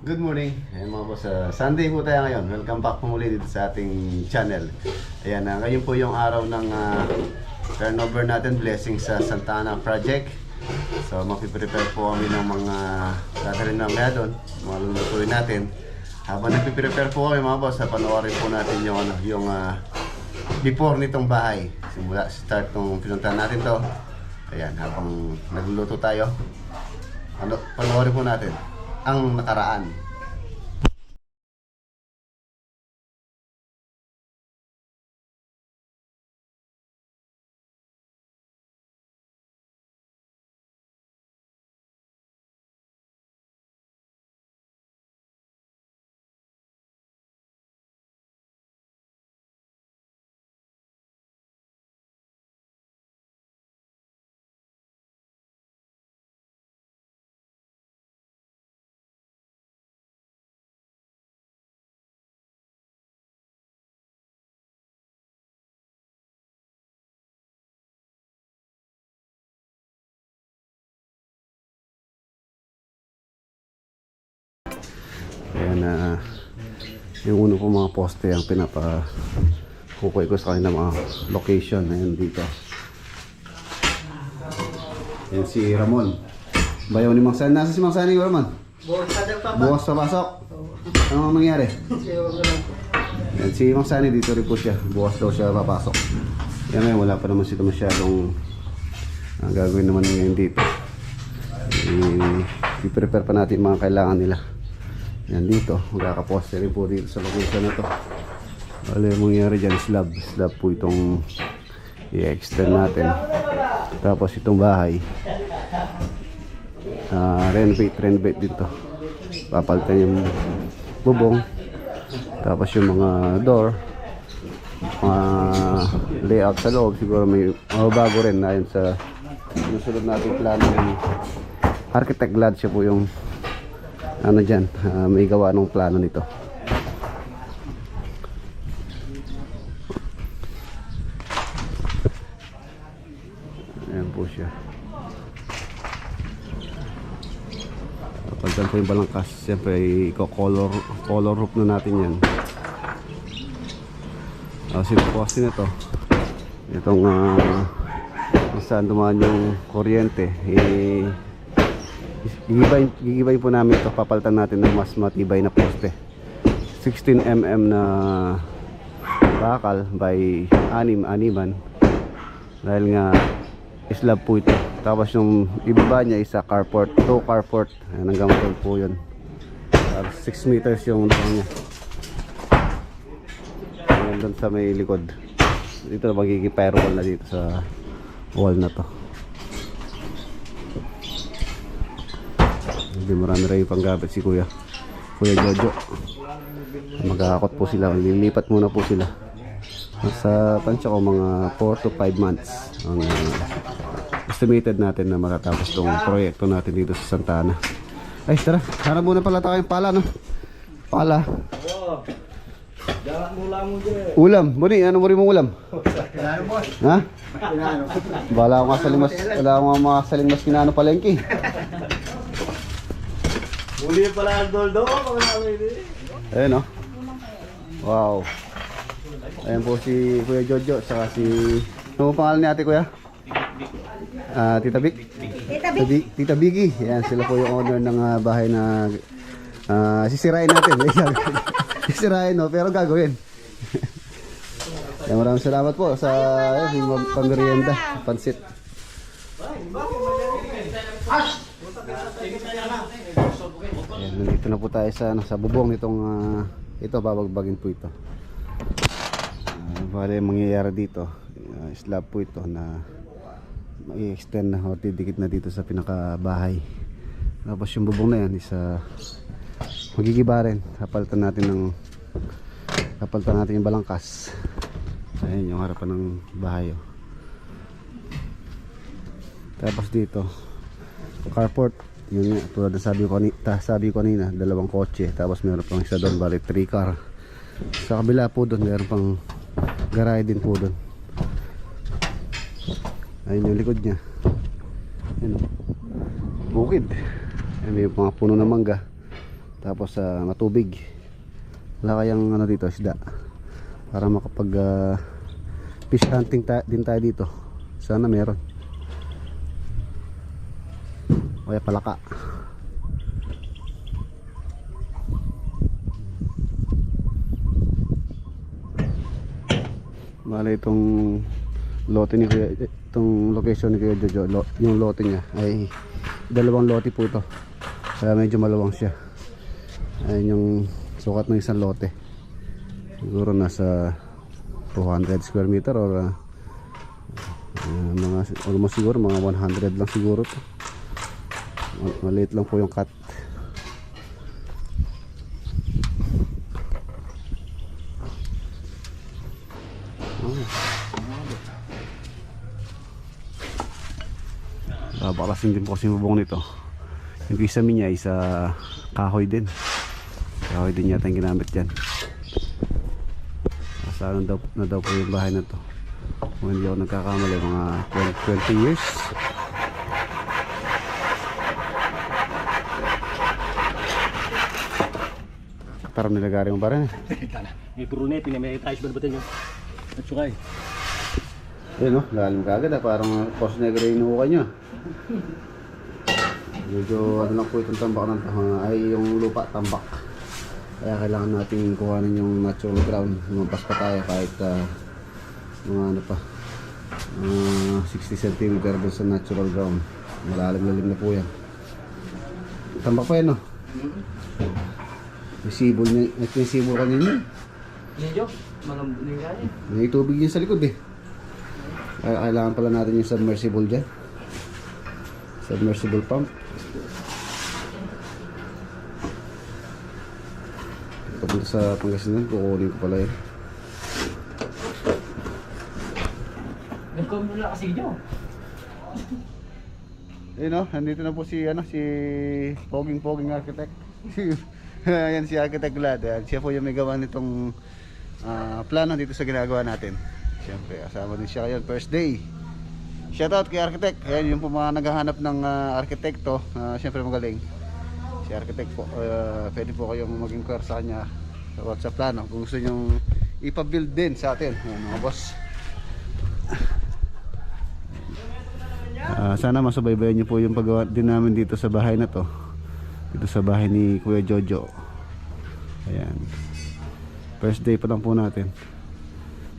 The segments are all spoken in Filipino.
Good morning. Ayan mga boss, Sunday po tayo ngayon. Welcome back po muli dito sa ating channel. Ayan, ngayon po yung araw ng turnover natin, blessing sa Santa Ana project. So mapiprepare po kami ng mga dadalhin namin doon, mga lulutuin natin. Habang nagpiprepare po kami mga boss, panoorin po natin yung before nitong bahay. Simula start nung pinuntahan natin to. Ayan, habang nagluluto tayo, panoorin po natin ang nakaraan. Ayan, yung uno po mga poste ang kukuha ko sa kanila mga location. Ayan dito. Ayan si Ramon. Bayaw ni Mang Sani. Nasa si Mang Sani, Ramon? Bukas sa pasok. Ano mangyari? Ayan si Mang Sani, dito rin po siya. Bukas daw siya papasok. Ayan ngayon, wala pa naman sila masyadong gagawin naman ngayon dito. I-prepare pa natin mga kailangan nila. Yan dito, magkakaposte rin po dito sa location na to. Wala yung mangyari dyan, slab po itong i-extend natin. Tapos itong bahay, renovate dito. Papalitan yung bubong. Tapos yung mga door, mga layout sa loob, siguro may bago rin na yun sa sinusunod natin plano ng architect. Glad siya po yung ano dyan, may gawa ng plano nito. Ayan po siya. Pagdan po yung balangkas, siyempre i-color roof na natin yan. Sinuposte na to. Itong saan dumaan yung kuryente, gigibayin po namin ito. Papalitan natin ng mas matibay na poste, 16mm na bakal by 6 dahil nga slab po ito. Tapos yung ibaba niya isa carport, 2 carport. Ayan, hanggang po yun. 6 meters yung daan niya. Ayan, doon sa may likod. Dito magiging firewall na dito sa wall na to. Hindi, marami rin yung panggamit si Kuya Jojo. Magkakakot po sila, lilipat muna po sila. Sa tansya ko mga 4 to 5 months ang estimated natin na matatapos tong proyekto natin dito sa Santa Ana. Ay tara, hanap muna pala tayo yung pala, no? Pala ulam, Buni, ano mo rin mong ulam? Ha? Bala ko nga salimas, wala ko nga mga salimas kinano palengke. Uli pala ang doldo. Ayun, no? Wow. Ayan po si Kuya Jojo, saka si... Ano po pangalan ni ate, Kuya? Tita Big? Tita Biggie. Ayan, sila po yung owner ng bahay na sisirain natin. Sisirain, no? Pero gagawin. Ayan, maraming salamat po sa pang-merienda, pansit. Ayan, nandito na po tayo sa bubong nitong ito, babagbagin po ito. Bale mangyayari dito, slab po ito na i-extend na o didikit na dito sa pinakabahay. Tapos yung bubong na yan isa magigiba rin. Kapalitan natin yung balangkas. Ayan yung harapan ng bahay, oh. Tapos dito carport, yun nga, tulad na sabi ko kanina, 2 kotse. Tapos meron pang isa doon, bali 3 car. Sa kabila po doon meron pang garahe din po doon. Ayun yung likod niya. Ayun, bukid. Ayun, may mga puno ng mangga. Tapos matubig. Wala kayang ano dito, isda. Para makapag fish hunting din tayo dito. Sana meron. O kaya palaka. Bale itong lote ni Kuya, itong location ni Kuya Jojo, yung lote niya ay dalawang lote po ito. Kaya medyo malawang siya. Ayun yung sukat ng isang lote. Siguro nasa 200 square meter or mga almost siguro mga 100 lang siguro to. Maliit lang po yung cut. Baklasing din po kasi bubong nito. Yung kisame niya isa kahoy din. Kahoy din yata yung ginamit dyan. Saan na daw po yung bahay na to. Kung hindi ako nagkakamali, mga 20 years. Tarang nilagari mo pa rin. May purune, pinamay tayo sa barbatan nyo. At sukay. Ayun o, lalim ka agad parang post negro yung inuukan nyo. Medyo ano lang po itong tambak ng ay yung lupa tambak. Kaya kailangan natin kuhanin yung natural ground. Lumabas pa tayo kahit mga ano pa 60 cm doon sa natural ground. Malalim-lalim na po yan. Tambak pa yan o. May sibol na, may sibol kanina. Medyo, malambot na yung kaya. May tubig yun sa likod eh. Kailangan pala natin yung submersible dyan. Submersible pump. Papunta sa Pangasinan, kukunin ko pala yun. Nagkamula kasi dyan. Ayun o, nandito na po si Poging Architect. Ayan si Architect Vlad. Siya po yung may gawa nitong plano dito sa ginagawa natin. Siyempre, kasama din siya ngayon, first day. Shoutout kay Architect. Ayan yung po mga naghahanap ng arkitekto. Siyempre magaling. Si Architect po, pwede po kayong mag-inquire sa kanya sa plano. Kung gusto nyo ipa-build din sa atin. Ayan mga boss. Sana masubaybayan nyo po yung paggawa din namin dito sa bahay na to. Dito sa bahay ni Kuya Jojo. Ayan. First day pa lang po natin.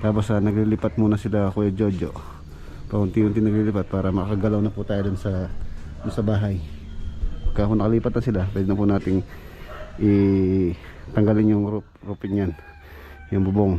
Tapos naglilipat muna sila Kuya Jojo. Paunti-unti naglilipat para makagalaw na po tayo dun sa bahay. Pagka kung nakalipat na sila, pwede na po nating tanggalin yung roofing yan. Yung bubong.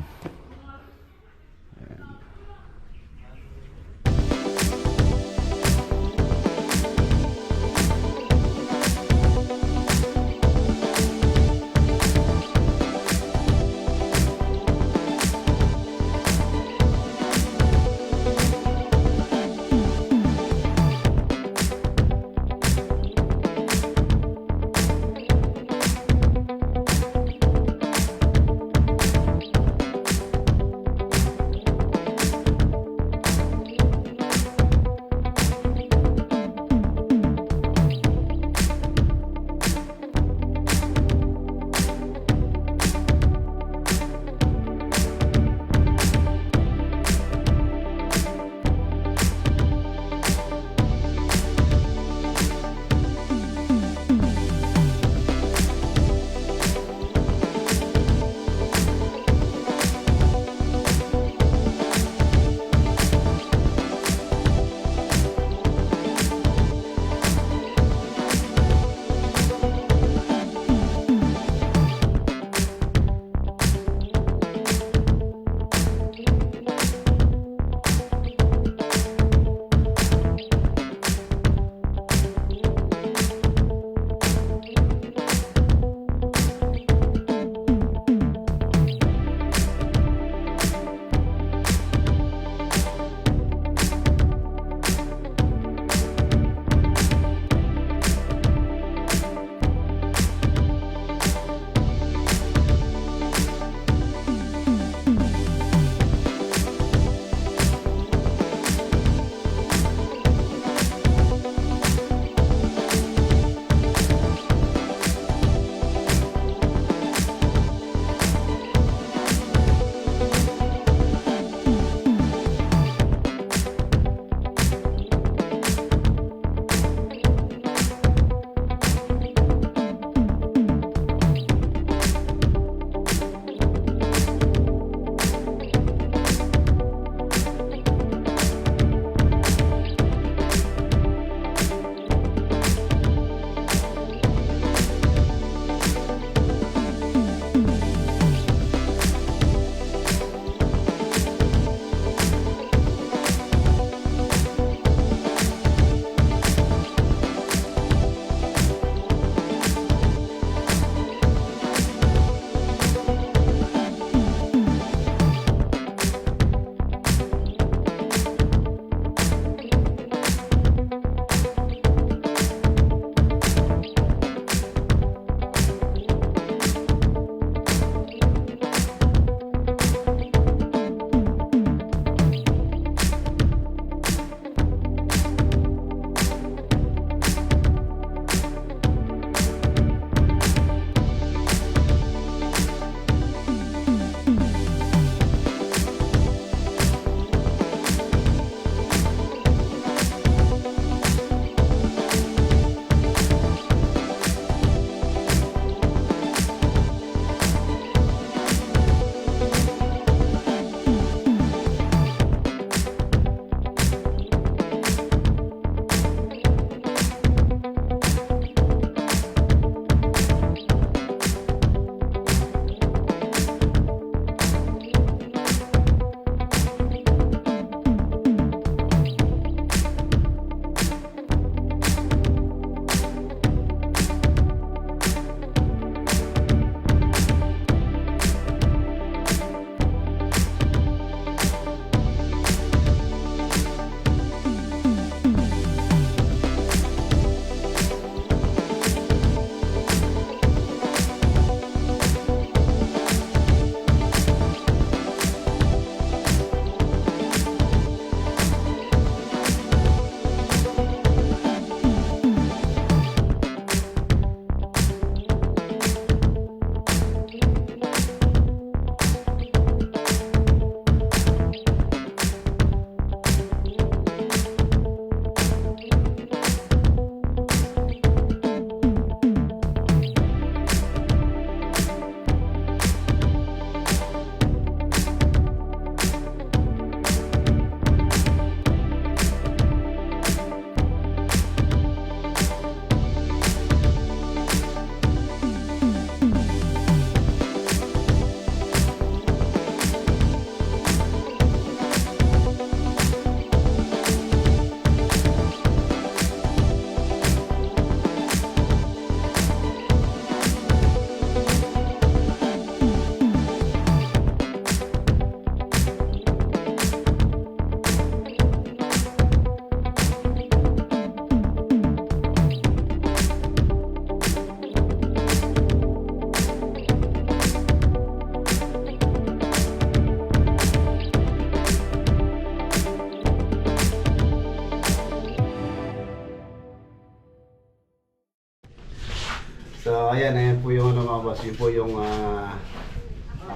So ayan po yung ano mga boss, yun po yung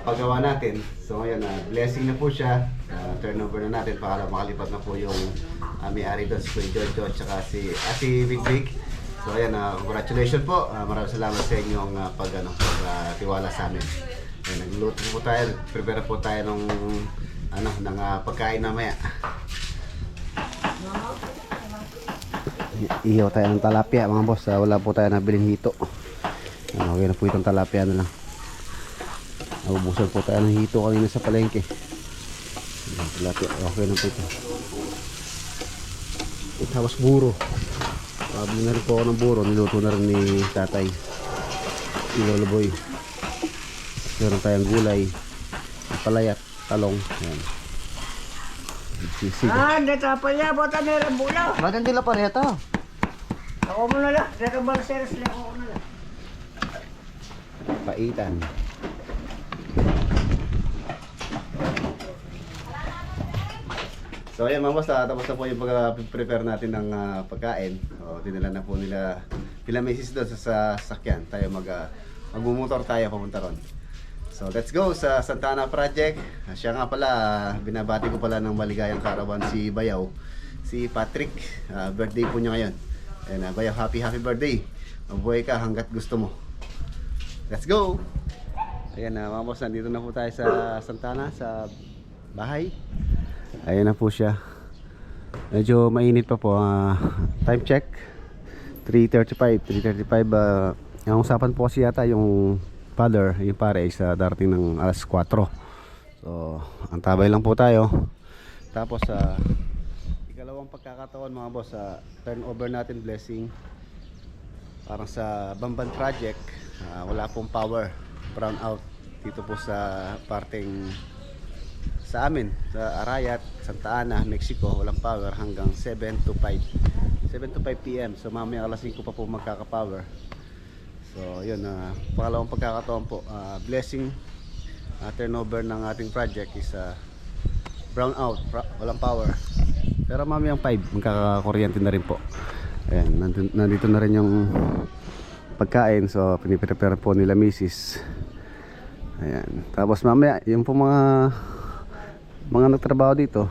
paggawa natin. So ayan, blessing na po siya. Turnover na natin para makalipat na po yung may-ari doon, si Kuya Jojo at saka si Ate Big Big. So ayan, congratulations po. Maraming salamat sa inyong pagtiwala sa amin. Ayan, nagluluto po tayo, prepare po tayo ng pagkain mamaya. Ihaw tayo ng talapia mga boss. Wala po tayo nabiling hito. Okay na po itong talapia na lang. Nabubusan po tayo ng hito kanina sa palengke. Tilapia, okay na po ito. Tapos buro. Pabili na rin po ako ng buro. Niluto na rin ni tatay, si Lolo Boy. Meron tayong gulay, palayat, talong. Ayan. Sisig. Dito pa niya, bota na rin bula. Ba't hindi la pareta? Ako mo na lang, dito ba series lang ako na lang. Paitan. So ayan mga boss, tapos na po yung pag-prepare natin ng pagkain. Dinala na po nila Misis doon sa sasakyan. Tayo magmumotor tayo papunta ron. So let's go sa Santa Ana Project. Siya nga pala, binabati ko pala ng maligayang karawan si Bayaw, si Patrick. Birthday po niya ngayon. And Bayaw, happy birthday. Mabuhay ka hanggat gusto mo. Let's go! Ayan mga boss, nandito na po tayo sa Santa Ana, sa bahay. Ayan na po siya. Medyo mainit pa po. Time check 3:35. Ang usapan po kasi yata yung father, yung pare is darating ng alas 4. So antabay lang po tayo. Tapos ikalawang pagkakataon mga boss, turnover natin blessing. Parang sa Bamban Project, wala pong power, brown out dito po sa parteng sa amin, sa Arayat, Santa Ana, Mexico. Walang power hanggang 7 to 5 PM. So mamaya alas 5 pa po magkaka-power. So yun, pangalawang pagkakataon po, blessing, turnover ng ating project is brown out, walang power. Pero mamayang 5 magkakakuryente na rin po. Ayan, nandito na rin yung pagkain. So piniprepare po nila Mrs. Ayan, tapos mamaya yung po mga nagtrabaho dito,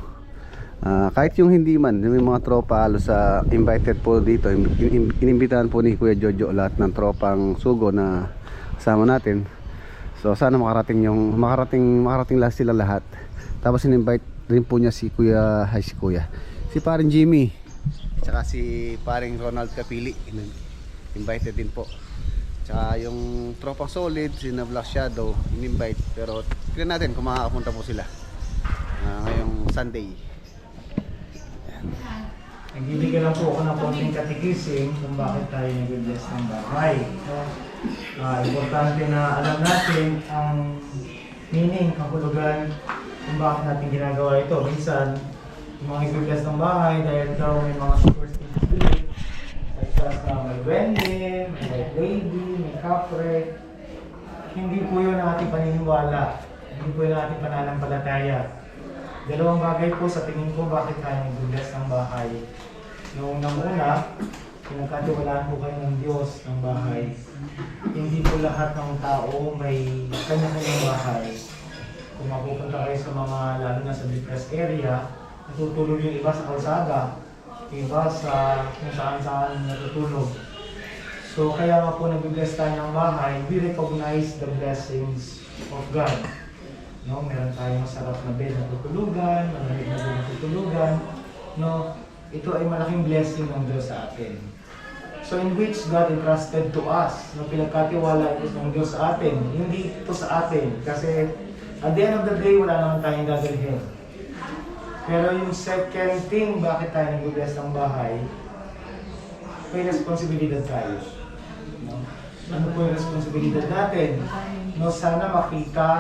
kahit yung hindi man, yung mga tropa halos invited po dito. Inimbitahan po ni Kuya Jojo lahat ng tropang sugo na kasama natin. So sana makarating lahat sila lahat. Tapos in-invite rin po niya si paring Jimmy, tsaka si paring Ronald Capili, invited din po. Tsaka yung tropang solid, si na Black Shadow, in-invite. Pero tignan natin kung makakapunta po sila ngayong Sunday. Nagbibigay lang po ako ng konting katikisim kung bakit tayo nag-bless ng bahay. Importante na alam natin ang meaning, kahulugan kung bakit natin ginagawa ito. Minsan, yung mga nag-bless ng bahay dahil daw may mga superstitious belief, such as may duwende, may white lady, may kapre. Hindi po yun ang ating paniniwala. Hindi po yun ang ating pananampalataya. Dalawang bagay po sa tingin ko bakit tayo nag-bless ng bahay. Noong una, pinagkatiwalaan po kayo ng Diyos ng bahay. Hindi po lahat ng tao may kanya-kanyang bahay. Kung mapupunta kayo sa mga, lalo na sa depressed area, natutulog yung iba sa kalsada, iba sa kung saan-saan natutulog. So kaya nga po nag-bless tayo ng bahay, we recognize the blessings of God. No, meron tayong masarap na bed na tutulugan, malamig na bed na tutulugan. No, ito ay malaking blessing ng Diyos sa atin. So in which God entrusted to us, no, pinagkatiwala ito ng Diyos sa atin, hindi ito sa atin. Kasi at the end of the day, wala naman tayong dadalhin. Pero yung second thing, bakit tayo nag-bless ng bahay, may responsibilidad tayo. No? Ano po yung responsibilidad natin? No, sana makita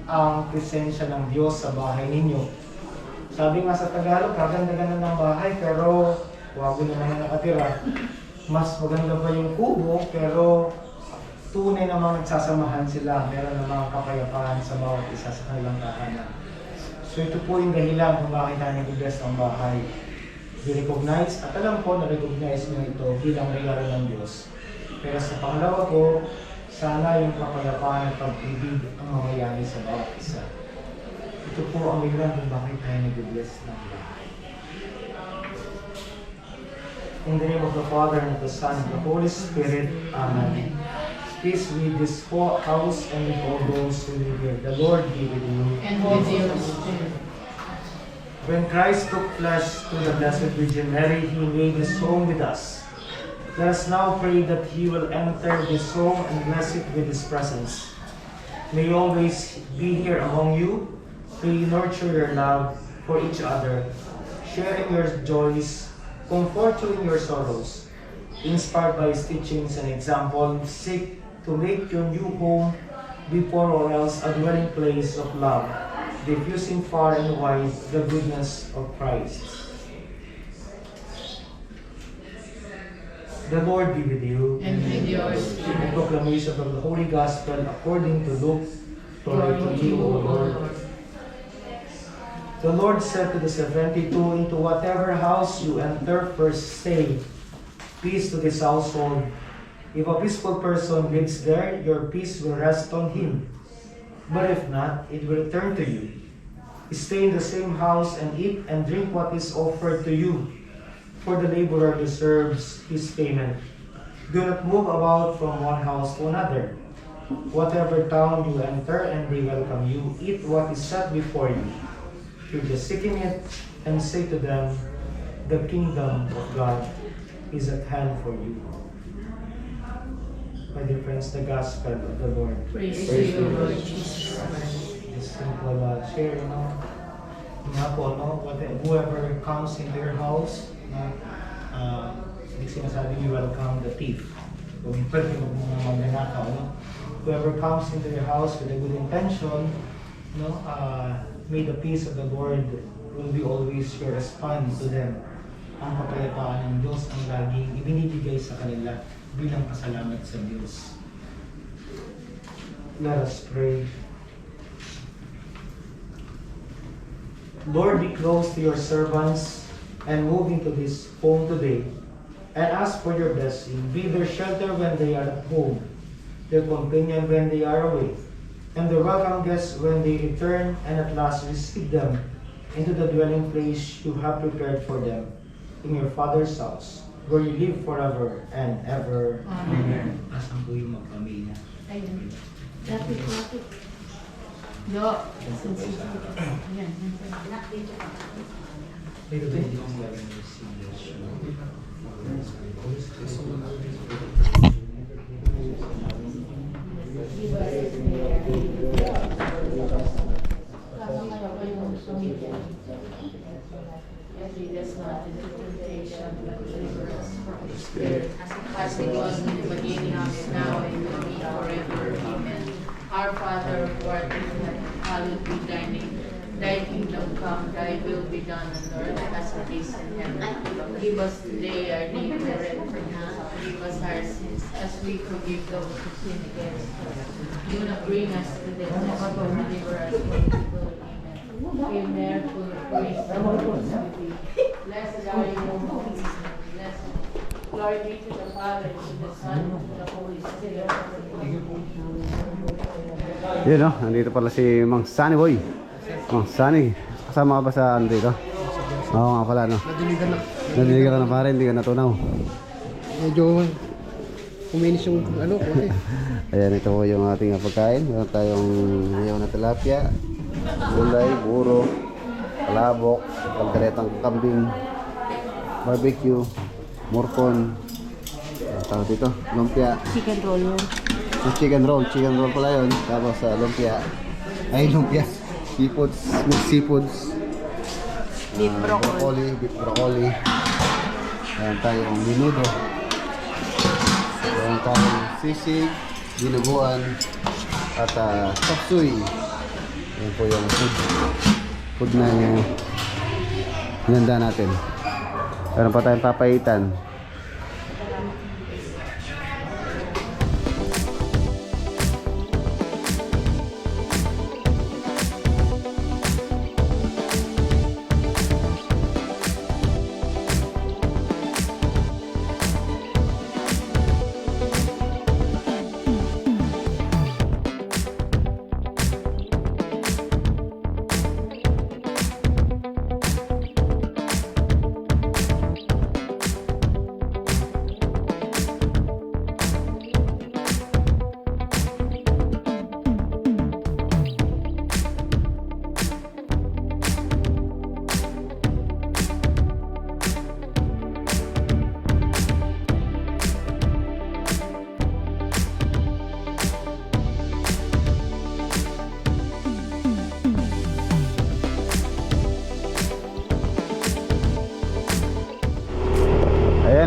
ang presensya ng Diyos sa bahay ninyo. Sabi nga sa Tagalog, kaganda-ganda ng bahay pero wago naman na nakatira. Mas maganda pa yung kubo pero tunay namang nagsasamahan sila. Meron namang kapayapaan sa bawat isa sa kanilang tahanan. So ito po yung dahilan kung bakit tayo nag-bless ng bahay. We recognize, at alam ko na recognize nyo ito bilang regalo ng Diyos. Pero sa pangalawa po, sana yung kapayapaan at pag-ibig ang mamayani sa bawat isa. Ito po ang ilan kung bakit tayo nag-bless ng lahat. In the name of the Father, and of the Son, and the Holy Spirit. Amen. Peace with this house and with all those who live here. The Lord be with you. And with your spirit. When Christ took flesh to the Blessed Virgin Mary, He made His home with us. Let us now pray that He will enter this home and bless it with His presence. May He always be here among you. May He nurture your love for each other, sharing your joys, comfort you in your sorrows. Inspired by His teachings and example, seek to make your new home before all else a dwelling place of love, diffusing far and wide the goodness of Christ. The Lord be with you. And with your spirit. Proclamation of the Holy Gospel according to Luke. Glory to you, O Lord. The Lord said to the 72, into whatever house you enter, first say, peace to this household. If a peaceful person lives there, your peace will rest on him. But if not, it will return to you. Stay in the same house and eat and drink what is offered to you, for the laborer deserves his payment. Do not move about from one house to another. Whatever town you enter and they welcome you, eat what is set before you. If you're seeking it, and say to them, the kingdom of God is at hand for you. My dear friends, the gospel of the Lord. Praise to you, Lord Jesus Christ. Just simple share, nga po, whoever comes into your house, hindi sinasabi you welcome the thief. Kung pwede mo magnanakaw, whoever comes into your house with a good intention, may the peace of the Lord will be always your response to them. Ang kapayapaan ng Diyos ang laging ibinibigay sa kanila bilang pasalamat sa Diyos. Let us pray. Lord, be close to your servants and move into this home today and ask for your blessing. Be their shelter when they are at home, their companion when they are away, and their welcome guests when they return, and at last receive them into the dwelling place you have prepared for them in your Father's house, where you live forever and ever. Amen. Asan po yung magpamilya? Ayun. Lapit. Do. Ayan. May the Lord receive you. Lead us not into temptation, but deliver us from the Spirit. As it was in the beginning, now, and will be forever. Amen. Our Father, who art in heaven, hallowed be thy name. Thy kingdom come, thy will be done on earth as it is in heaven. Give us today our daily bread, and forgive us our sins, as we forgive those who sin against us. Do not bring us to temptation, but deliver us from evil. Amen. Hail Mary, full of grace, the Lord is with thee. Blessed are you among women, blessed. Glory be to the Father, to the Son, and to the Holy Spirit. Yun nandito pala si Mang Sunny Boy. Mang Sunny, kasama ka ba sa ano dito? Oo nga pala Nadiligan na. Nadiligan ka na pare, hindi ka natunaw. Medyo kuminis yung konti. Ayan, ito po yung ating pagkain. Meron tayong ngayon na tilapia, gulay, buro, palabok, kalderetang kambing, barbecue, morcon, tawag dito, lumpia. Chicken roll yun. Yung chicken roll pala yun. Tapos lumpia, seafoods, mixed seafoods, Beef broccoli. beef broccoli. Ayan tayong menudo. Ayan tayong sisig, dinuguan, at chop suey. Ayan po yung food na hinanda natin. Meron pa tayong papaitan.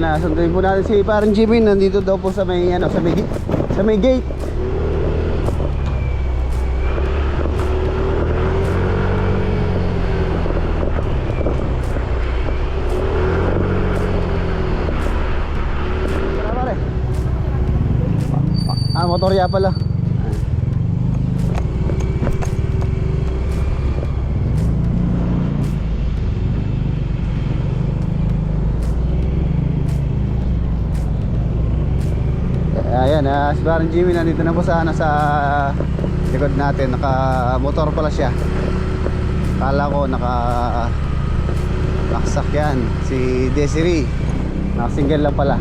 Ayan, sunduin po natin si parang Jimmy. Nandito daw po sa may, ano, sa may gate. Tara, pare. Motorya pala. Ayan, si Baron Jimmy nandito na po sa likod natin. Naka-motor pala siya. Kala ko nakasakyan si Desiree. Naka-single lang pala.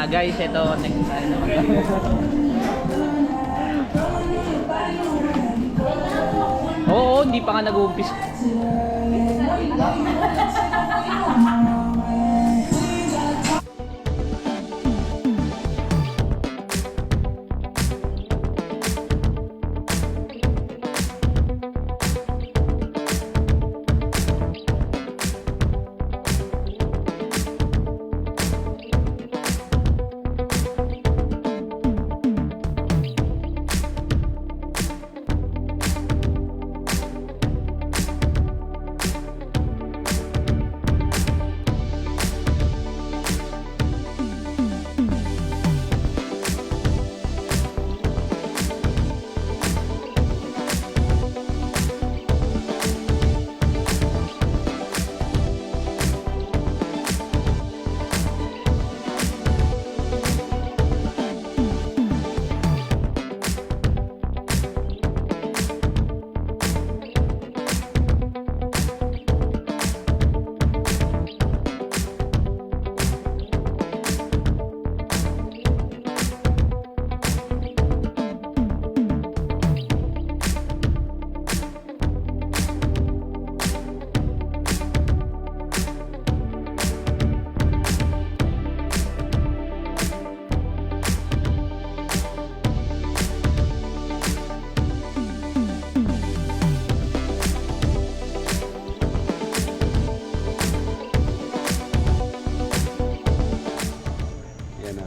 Guys, ito next time naman. Oo, hindi pa nga nag-uumpis.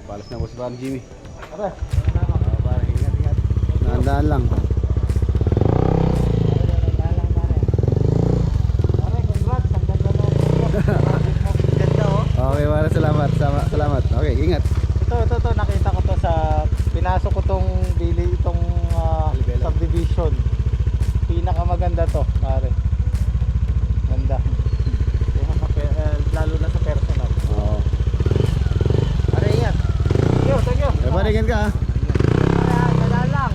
Paalis na po si Baron Jimmy. Pare, ingat. Nandaan lang. Okay, pare, salamat. Salamat. Okay, ingat. Ito, nakita ko to pinasok ko tong itong subdivision. Pinakamaganda to, pare. Ganda. Lalo na sa personal. Oo. Pare, ingat. Thank you. Pare, ingat ka. Dala lang.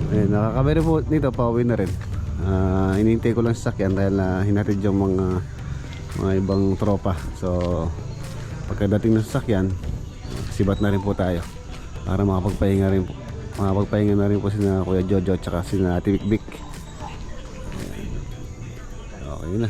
Ayan, nakakabere po nito, pauwi na rin. Inintay ko lang sa sakyan dahil hinatid yung mga ibang tropa. So pagkadating ng sasakyan, sibat na rin po tayo para makapagpahinga na rin po sina Kuya Jojo at saka sina Ate Bik Bik. Okay na.